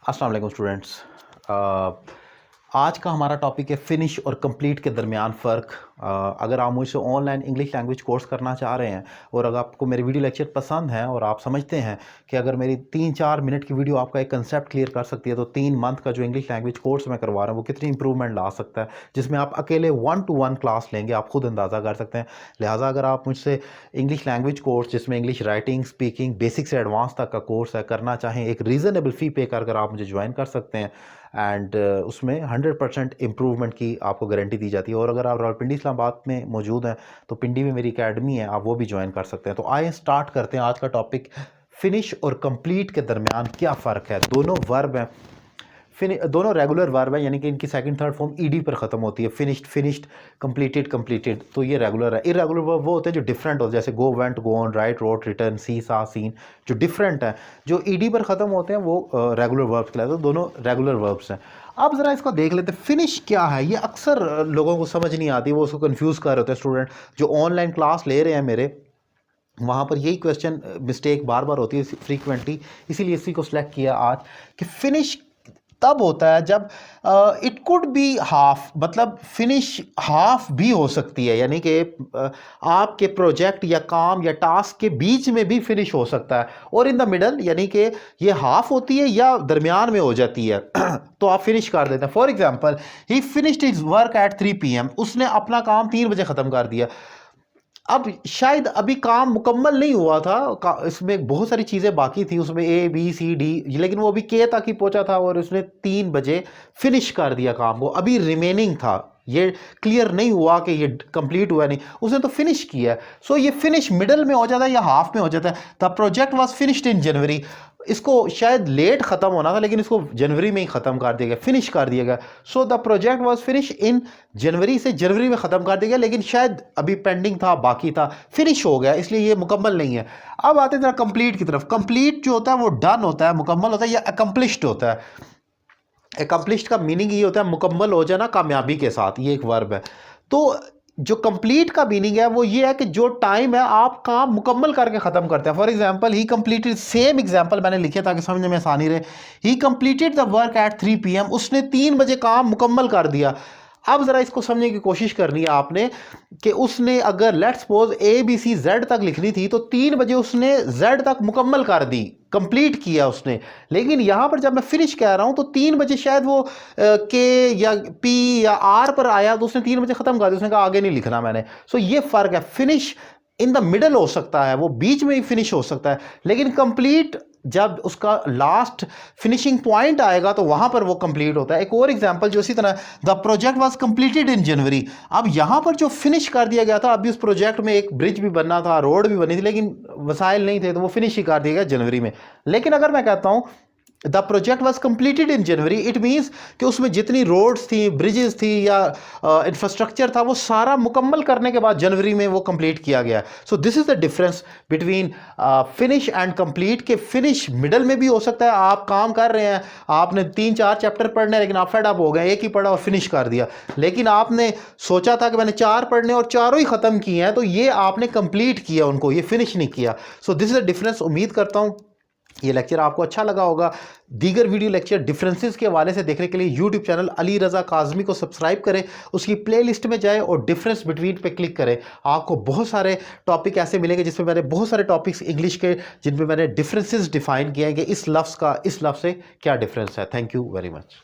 अस्सलाम वालेकुम स्टूडेंट्स। आज का हमारा टॉपिक है फिनिश और कंप्लीट के दरमियान फ़र्क। अगर आप मुझसे ऑनलाइन इंग्लिश लैंग्वेज कोर्स करना चाह रहे हैं और अगर आपको मेरे वीडियो लेक्चर पसंद है और आप समझते हैं कि अगर मेरी 3-4 मिनट की वीडियो आपका एक कंसेप्ट क्लियर कर सकती है तो 3 मंथ का जो इंग्लिश लैंग्वेज कोर्स मैं करवा रहा हूँ वो कितनी इंप्रूवमेंट ला सकता है, जिसमें आप अकेले 1-to-1 क्लास लेंगे, आप खुद अंदाज़ा कर सकते हैं। लिहाजा अगर आप मुझसे इंग्लिश लैंग्वेज कोर्स जिसमें इंग्लिश राइटिंग, स्पीकिंग, बेसिक से एडवांस तक का कोर्स है करना चाहें, एक रीज़नेबल फ़ी पे कर कर आप मुझे ज्वाइन कर सकते हैं एंड उसमें 100% इम्प्रूवमेंट की आपको गारंटी दी जाती है। और अगर आप रावलपिंडी इस्लामाबाद में मौजूद हैं तो पिंडी में मेरी एकेडमी है, आप वो भी ज्वाइन कर सकते हैं। तो आइए स्टार्ट करते हैं आज का टॉपिक। फिनिश और कंप्लीट के दरमियान क्या फ़र्क है। दोनों वर्ब हैं, दोनों रेगुलर वर्ब है, यानी कि इनकी सेकंड थर्ड फॉर्म ईडी पर ख़त्म होती है। फिनिश्ड फिनिश्ड, कंप्लीटेड कंप्लीटेड, तो ये रेगुलर है। इरेगुलर वर्ब वो होते हैं जो डिफरेंट होते हैं, जैसे गो वेंट गोन, राइट रोट रिटर्न, सी सा सीन, जो डिफरेंट है, जो ईडी पर ख़त्म होते हैं वो रेगुलर वर्ब्स कहलाते हैं। दोनों रेगुलर वर्ब्स हैं। अब ज़रा इसको देख लेते हैं, फिनिश क्या है। ये अक्सर लोगों को समझ नहीं आती, वो उसको कन्फ्यूज़ कर रहे होते हैं। स्टूडेंट जो ऑनलाइन क्लास ले रहे हैं मेरे, वहाँ पर यही क्वेश्चन मिस्टेक बार बार होती है फ्रीक्वेंटली, इसीलिए इसी को सिलेक्ट किया आज कि फिनिश तब होता है जब इट कुड बी हाफ, मतलब फिनिश हाफ भी हो सकती है, यानी कि आपके प्रोजेक्ट या काम या टास्क के बीच में भी फिनिश हो सकता है, और इन द मिडल, यानी कि ये हाफ होती है या दरमियान में हो जाती है तो आप फिनिश कर देते हैं। For example, he finished his work at 3 PM, उसने अपना काम 3 बजे ख़त्म कर दिया। अब शायद अभी काम मुकम्मल नहीं हुआ था, इसमें बहुत सारी चीज़ें बाकी थी, उसमें ABCD, लेकिन वो अभी के तक ही पहुंचा था और उसने 3 बजे फिनिश कर दिया काम को। अभी रिमेनिंग था, ये क्लियर नहीं हुआ कि ये कंप्लीट हुआ नहीं, उसने तो फिनिश किया। सो ये फिनिश मिडल में हो जाता है या हाफ में हो जाता है। The project was finished in January, इसको शायद लेट ख़त्म होना था लेकिन इसको जनवरी में ही ख़त्म कर दिया गया, फिनिश कर दिया गया। So the project was finish in January, से जनवरी में ख़त्म कर दिया गया, लेकिन शायद अभी पेंडिंग था, बाकी था, फिनिश हो गया, इसलिए ये मुकम्मल नहीं है। अब आते हैं कंप्लीट की तरफ। कंप्लीट जो होता है वो डन होता है, मुकम्मल होता है, या अकम्पलिश्ड होता है। अकम्पलिश्ड का मीनिंग ये होता है मुकम्मल हो जाना कामयाबी के साथ, ये एक वर्ब है। तो जो कंप्लीट का मीनिंग है वो ये है कि जो टाइम है आप काम मुकम्मल करके ख़त्म करते हैं। For example, he completed, same example मैंने लिखे ताकि समझने में आसानी रहे। ही completed the work at 3 PM, उसने 3 बजे काम मुकम्मल कर दिया। अब ज़रा इसको समझने की कोशिश करनी है आपने कि उसने अगर लेट्स सपोज ABCZ तक लिखनी थी तो 3 बजे उसने Z तक मुकम्मल कर दी, कंप्लीट किया उसने। लेकिन यहाँ पर जब मैं फिनिश कह रहा हूँ तो 3 बजे शायद वो K या P या R पर आया तो उसने 3 बजे ख़त्म कर दिया, उसने कहा आगे नहीं लिखना मैंने। सो ये फ़र्क है। फिनिश इन द मिडल हो सकता है, वो बीच में ही फिनिश हो सकता है, लेकिन कंप्लीट जब उसका लास्ट फिनिशिंग पॉइंट आएगा तो वहां पर वो कंप्लीट होता है। एक और एग्जांपल जो इसी तरह, the project was completed in January, अब यहां पर जो फिनिश कर दिया गया था, अभी उस प्रोजेक्ट में एक ब्रिज भी बनना था, रोड भी बनी थी, लेकिन वसाइल नहीं थे तो वो फिनिश ही कर दिया गया जनवरी में। लेकिन अगर मैं कहता हूं the project was completed in January, it means कि उसमें जितनी रोड्स थी, ब्रिजेस थी या इंफ्रास्ट्रक्चर था, वो सारा मुकम्मल करने के बाद जनवरी में वो कंप्लीट किया गया। So this is the difference between finish and complete. के फिनिश मिडल में भी हो सकता है, आप काम कर रहे हैं, आपने 3-4 चैप्टर पढ़ने लेकिन आप फेड अप हो गए, एक ही पढ़ा और फिनिश कर दिया। लेकिन आपने सोचा था कि मैंने 4 पढ़ने और चारों ही ख़त्म किए हैं, तो ये आपने कंप्लीट किया उनको, ये फिनिश नहीं किया। So this is the difference. उम्मीद करता हूँ ये लेक्चर आपको अच्छा लगा होगा। दीगर वीडियो लेक्चर डिफरेंसेस के हवाले से देखने के लिए यूट्यूब चैनल अली रज़ा काज़मी को सब्सक्राइब करें, उसकी प्लेलिस्ट में जाएं और डिफरेंस बिटवीन पे क्लिक करें। आपको बहुत सारे टॉपिक ऐसे मिलेंगे जिसमें मैंने बहुत सारे टॉपिक्स इंग्लिश के, जिन पे मैंने डिफरेंसेस डिफाइन किए हैं कि इस लफ्ज़ का इस लफ्ज़ से क्या डिफरेंस है। Thank you very much.